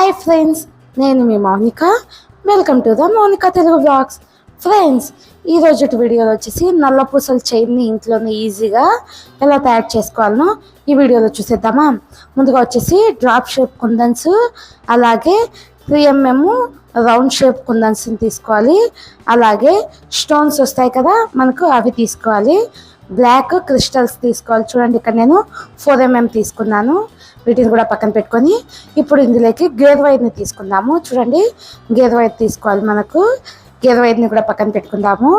Hi friends, నేను మీ Mounika. Welcome to the Mounika Telugu blogs. Friends, ఈరోజు వీడియోలో వచ్చేసి నల్ల పూసల చైన్ని ఇంట్లోనే ఈజీగా ఎలా తయారు చేసుకోవాలనో ఈ వీడియోలో చూసేద్దామా. ముందుగా వచ్చేసి డ్రాప్ షేప్ కుందన్స్, అలాగే 3mm రౌండ్ షేప్ కుందన్స్ని తీసుకోవాలి. అలాగే స్టోన్స్ వస్తాయి కదా మనకు, అవి తీసుకోవాలి. బ్లాక్ క్రిస్టల్స్ తీసుకోవాలి. చూడండి, ఇక్కడ నేను 4mm తీసుకున్నాను. వీటిని కూడా పక్కన పెట్టుకొని ఇప్పుడు ఇందులోకి గేదె వైర్ని తీసుకుందాము. చూడండి, గేదె వైర్ తీసుకోవాలి. మనకు గేదె వైర్ని కూడా పక్కన పెట్టుకుందాము.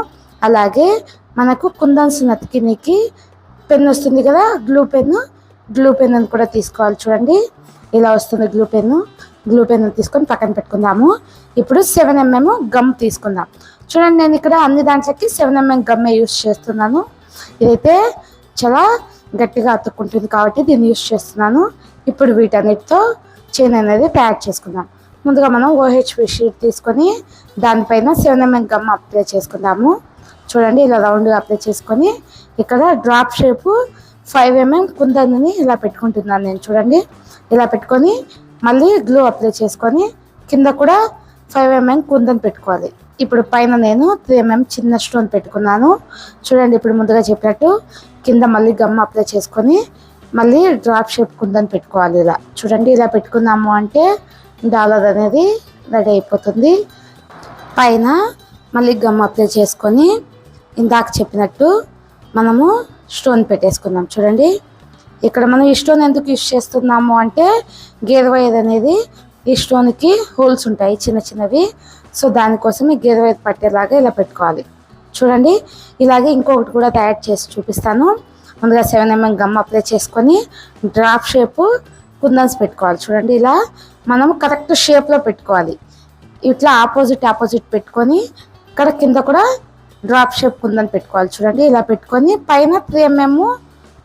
అలాగే మనకు కుందన్స్ నతికినికి పెన్ వస్తుంది కదా, గ్లూ పెన్ కూడా తీసుకోవాలి. చూడండి, ఇలా వస్తుంది గ్లూ పెన్ తీసుకొని పక్కన పెట్టుకుందాము. ఇప్పుడు 7mm గమ్ తీసుకుందాం. చూడండి, నేను ఇక్కడ అన్ని దాంట్లోకి 7mm గమ్మే యూస్ చేస్తున్నాను. ఇదైతే చాలా గట్టిగా అతుక్కుంటుంది కాబట్టి దీన్ని యూస్ చేస్తున్నాను. ఇప్పుడు వీటన్నిటితో చైన్ అనేది తయారు చేసుకుందాం. ముందుగా మనం OHP షీట్ తీసుకొని దానిపైన 7mm గమ్ అప్లై చేసుకుందాము. చూడండి, ఇలా రౌండ్గా అప్లై చేసుకొని ఇక్కడ డ్రాప్ షేపు 5mm కుందన్ని ఇలా పెట్టుకుంటున్నాను నేను. చూడండి, ఇలా పెట్టుకొని మళ్ళీ గ్లూ అప్లై చేసుకొని కింద కూడా 5mm కుందన్ పెట్టుకోవాలి. ఇప్పుడు పైన నేను 3mm చిన్న స్టోన్ పెట్టుకున్నాను. చూడండి, ఇప్పుడు ముందుగా చెప్పినట్టు కింద మళ్ళీ గమ్ అప్లై చేసుకొని మళ్ళీ డ్రాప్ షేప్ కుందని పెట్టుకోవాలి. ఇలా చూడండి, ఇలా పెట్టుకున్నాము అంటే డాలర్ అనేది రెడీ అయిపోతుంది. పైన మళ్ళీ గమ్ అప్లై చేసుకొని ఇందాక చెప్పినట్టు మనము స్టోన్ పెట్టేసుకుందాం. చూడండి, ఇక్కడ మనం ఈ స్టోన్ ఎందుకు యూస్ చేస్తున్నాము అంటే గేదె వైర్ అనేది ఈ స్టోన్కి హోల్స్ ఉంటాయి చిన్న చిన్నవి. సో దానికోసం ఈ గేదె వైర్ పట్టేలాగా ఇలా పెట్టుకోవాలి. చూడండి, ఇలాగే ఇంకొకటి కూడా తయారు చేసి చూపిస్తాను. ముందుగా 7mm గమ్ అప్లై చేసుకొని డ్రాప్ షేప్ కుందన్స్ పెట్టుకోవాలి. చూడండి, ఇలా మనం కరెక్ట్ షేప్లో పెట్టుకోవాలి. ఇట్లా ఆపోజిట్ పెట్టుకొని ఇక్కడ కింద కూడా డ్రాప్ షేప్ కుందన్ పెట్టుకోవాలి. చూడండి, ఇలా పెట్టుకొని పైన 3mm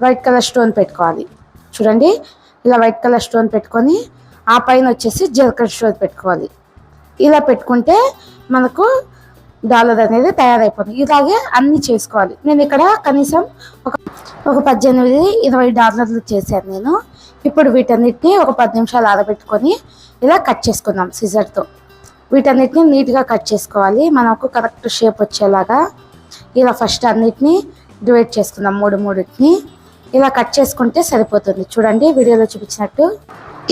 వైట్ కలర్ స్టోన్ పెట్టుకోవాలి. చూడండి, ఇలా వైట్ కలర్ స్టోన్ పెట్టుకొని ఆ పైన వచ్చేసి జర్కన్ స్టోన్ పెట్టుకోవాలి. ఇలా పెట్టుకుంటే మనకు డాలర్ అనేది తయారైపోతుంది. ఇలాగే అన్ని చేసుకోవాలి. నేను ఇక్కడ కనీసం ఒక 18-20 డాలర్లు చేశాను నేను. ఇప్పుడు వీటన్నిటిని ఒక 10 నిమిషాలు ఆరబెట్టుకొని ఇలా కట్ చేసుకుందాం సిజర్తో. వీటన్నిటిని నీట్గా కట్ చేసుకోవాలి మనకు కరెక్ట్ షేప్ వచ్చేలాగా. ఇలా ఫస్ట్ అన్నిటిని డివైడ్ చేసుకుందాం, మూడింటిని ఇలా కట్ చేసుకుంటే సరిపోతుంది. చూడండి, వీడియోలో చూపించినట్టు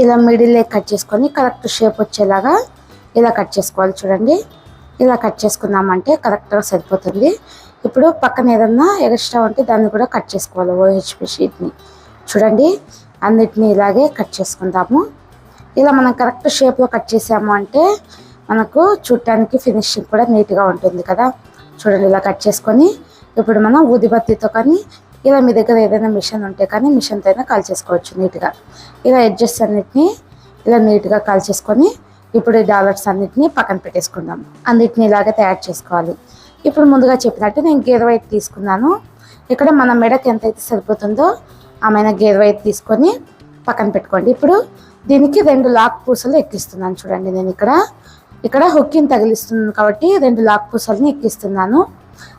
ఇలా మిడిల్లో కట్ చేసుకొని కరెక్ట్ షేప్ వచ్చేలాగా ఇలా కట్ చేసుకోవాలి. చూడండి, ఇలా కట్ చేసుకుందామంటే కరెక్ట్గా సరిపోతుంది. ఇప్పుడు పక్కన ఏదన్నా ఎక్స్ట్రా ఉంటే దాన్ని కూడా కట్ చేసుకోవాలి, OHP షీట్ని. చూడండి, అన్నిటినీ ఇలాగే కట్ చేసుకుందాము. ఇలా మనం కరెక్ట్ షేప్లో కట్ చేసాము అంటే మనకు చూడటానికి ఫినిషింగ్ కూడా నీట్గా ఉంటుంది కదా. చూడండి, ఇలా కట్ చేసుకొని ఇప్పుడు మనం ఊదిబత్తితో కానీ ఇలా మీ దగ్గర ఏదైనా మిషన్ ఉంటే కానీ మిషన్తో అయినా కాల్ చేసుకోవచ్చు నీట్గా. ఇలా ఎడ్జెస్ అన్నిటినీ ఇలా నీట్గా కాల్ చేసుకొని ఇప్పుడు ఈ డాలర్స్ అన్నిటినీ పక్కన పెట్టేసుకుందాం. అన్నిటిని ఇలాగే తయారు చేసుకోవాలి. ఇప్పుడు ముందుగా చెప్పినట్టు నేను గేదె వైర్ తీసుకున్నాను. ఇక్కడ మన మెడకి ఎంతైతే సరిపోతుందో ఆమెన గేదె వైర్ తీసుకొని పక్కన పెట్టుకోండి. ఇప్పుడు దీనికి 2 లాక్ పూసలు ఎక్కిస్తున్నాను. చూడండి, నేను ఇక్కడ హుక్కిని తగిలిస్తున్నాను కాబట్టి 2 లాక్ పూసలని ఎక్కిస్తున్నాను.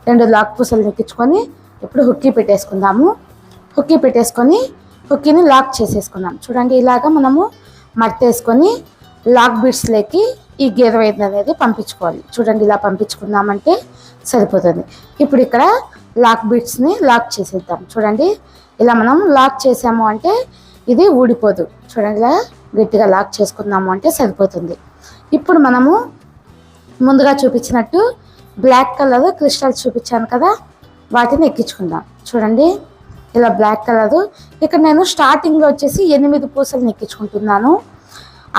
2 లాక్ పూసలను ఎక్కించుకొని ఇప్పుడు హుక్కీ పెట్టేసుకుందాము. హుక్కీ పెట్టేసుకొని హుక్కీని లాక్ చేసేసుకుందాం. చూడండి, ఇలాగా మనము మట్టేసుకొని లాక్ బీడ్స్లోకి ఈ గేదె వైర్ అనేది పంపించుకోవాలి. చూడండి, ఇలా పంపించుకుందామంటే సరిపోతుంది. ఇప్పుడు ఇక్కడ లాక్ బీడ్స్ని లాక్ చేసేద్దాం. చూడండి, ఇలా మనం లాక్ చేసాము అంటే ఇది ఊడిపోదు. చూడండి, ఇలా గట్టిగా లాక్ చేసుకుందాము అంటే సరిపోతుంది. ఇప్పుడు మనము ముందుగా చూపించినట్టు బ్లాక్ కలర్ క్రిస్టల్స్ చూపించాను కదా, వాటిని ఎక్కించుకుందాం. చూడండి, ఇలా బ్లాక్ కలర్ ఇక్కడ నేను స్టార్టింగ్లో వచ్చేసి 8 పూసలను ఎక్కించుకుంటున్నాను.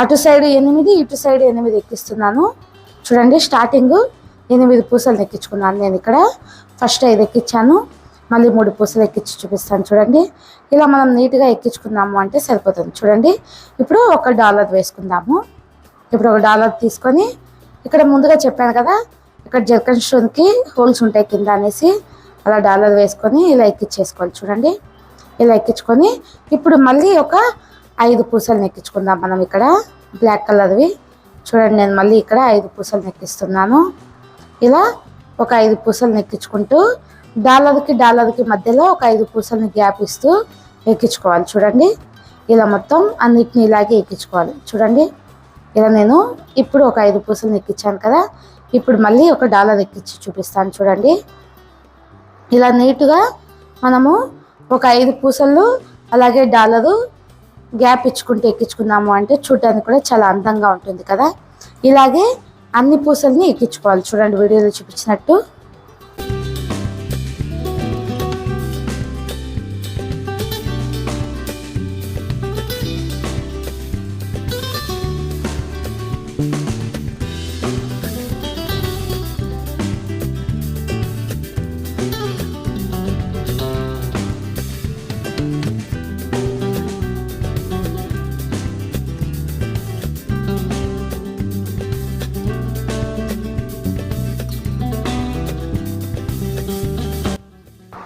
అటు సైడ్ 8, ఇటు సైడ్ 8 ఎక్కిస్తున్నాను. చూడండి, స్టార్టింగ్ 8 పూసలు ఎక్కించుకున్నాను నేను. ఇక్కడ ఫస్ట్ 5 ఎక్కించాను, మళ్ళీ 3 పూసలు ఎక్కించి చూపిస్తాను. చూడండి, ఇలా మనం నీట్గా ఎక్కించుకుందాము అంటే సరిపోతుంది. చూడండి, ఇప్పుడు $1 వేసుకుందాము. ఇప్పుడు $1 తీసుకొని ఇక్కడ ముందుగా చెప్పాను కదా, ఇక్కడ జర్కన్ స్టోన్కి హోల్స్ ఉంటాయి కింద అనేసి అలా $1 వేసుకొని ఇలా ఎక్కించేసుకోవాలి. చూడండి, ఇలా ఎక్కించుకొని ఇప్పుడు మళ్ళీ ఒక 5 పూసలను ఎక్కించుకుందాం మనం ఇక్కడ బ్లాక్ కలర్వి. చూడండి, నేను మళ్ళీ ఇక్కడ 5 పూసలను ఎక్కిస్తున్నాను. ఇలా ఒక 5 పూసలను ఎక్కించుకుంటూ డాలర్కి మధ్యలో ఒక 5 పూసలని గ్యాప్ ఇస్తూ ఎక్కించుకోవాలి. చూడండి, ఇలా మొత్తం అన్నిటిని ఇలాగే ఎక్కించుకోవాలి. చూడండి, ఇలా నేను ఇప్పుడు ఒక 5 పూసలు ఎక్కించాను కదా, ఇప్పుడు మళ్ళీ ఒక డాలర్ ఎక్కించి చూపిస్తాను చూడండి. ఇలా నీట్గా మనము ఒక 5 పూసలు అలాగే డాలరు గ్యాప్ ఇచ్చుకుంటూ ఎక్కించుకున్నాము అంటే చూడడానికి కూడా చాలా అందంగా ఉంటుంది కదా. ఇలాగే అన్ని పూసల్ని ఎక్కించుకోవాలి చూడండి వీడియోలో చూపించినట్టు.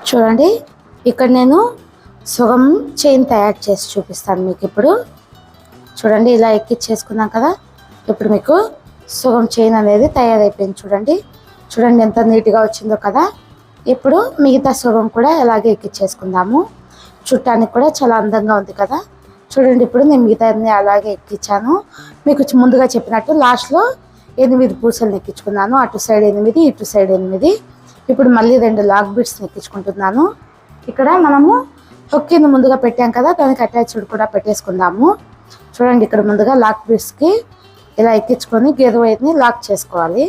చూడండి ఇక్కడ నేను సగం చైన్ తయారు చేసి చూపిస్తాను మీకు. ఇప్పుడు చూడండి ఇలా ఎక్కించేసుకున్నాం కదా, ఇప్పుడు మీకు సగం చైన్ అనేది తయారైపోయింది చూడండి. చూడండి ఎంత నీట్గా వచ్చిందో కదా. ఇప్పుడు మిగతా సగం కూడా ఇలాగే ఎక్కించేసుకుందాము. చుట్టానికి కూడా చాలా అందంగా ఉంది కదా. చూడండి ఇప్పుడు నేను మిగతా అన్ని అలాగే ఎక్కించాను. మీకు ముందుగా చెప్పినట్టు లాస్ట్లో 8 పూసలు ఎక్కించుకున్నాను. అటు సైడ్ 8, ఇటు సైడ్ 8. ఇప్పుడు మళ్ళీ 2 లాక్ బీడ్స్ని ఎక్కించుకుంటున్నాను. ఇక్కడ మనము హుక్ కింద ముందుగా పెట్టాం కదా, దానికి అటాచ్డ్ కూడా పెట్టేసుకుందాము. చూడండి ఇక్కడ ముందుగా లాక్ బీడ్స్కి ఇలా ఎక్కించుకొని గేదె వైపుని లాక్ చేసుకోవాలి.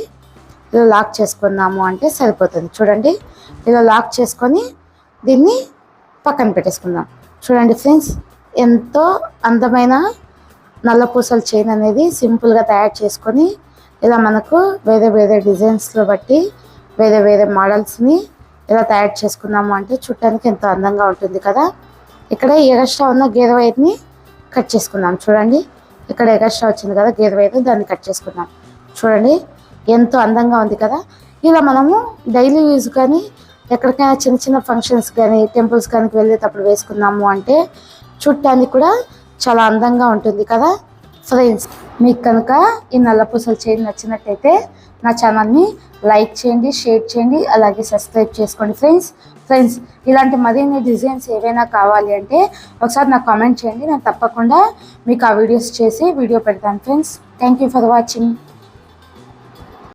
ఇలా లాక్ చేసుకున్నాము అంటే సరిపోతుంది. చూడండి ఇలా లాక్ చేసుకొని దీన్ని పక్కన పెట్టేసుకుందాం. చూడండి ఫ్రెండ్స్, ఎంతో అందమైన నల్ల పూసల చైన్ అనేది సింపుల్గా తయారు చేసుకొని ఇలా మనకు వేరే వేరే డిజైన్స్లో బట్టి వేరే వేరే మోడల్స్ని ఇలా తయారు చేసుకున్నాము అంటే చూడటానికి ఎంతో అందంగా ఉంటుంది కదా. ఇక్కడ ఎగస్ట్రా ఉన్న గేదె వైపుని కట్ చేసుకుందాం. చూడండి ఇక్కడ ఎగస్ట్రా వచ్చింది కదా గేదె వైపు, దాన్ని కట్ చేసుకుందాం. చూడండి ఎంతో అందంగా ఉంది కదా. ఇలా మనము డైలీ యూజ్ కానీ ఎక్కడికైనా చిన్న చిన్న ఫంక్షన్స్ కానీ టెంపుల్స్ కానీ వెళ్ళేటప్పుడు వేసుకున్నాము అంటే చూడటానికి కూడా చాలా అందంగా ఉంటుంది కదా. ఫ్రెండ్స్, మీకు కనుక ఈ నల్ల పూసల చైన్ నచ్చినట్టయితే నా ఛానల్ని లైక్ చేయండి, షేర్ చేయండి, అలాగే సబ్స్క్రైబ్ చేసుకోండి ఫ్రెండ్స్. ఇలాంటి మరిన్ని డిజైన్స్ ఏవైనా కావాలి అంటే ఒకసారి నాకు కామెంట్ చేయండి. నేను తప్పకుండా మీకు ఆ వీడియోస్ చేసి వీడియో పెడతాను friends. Thank you for watching.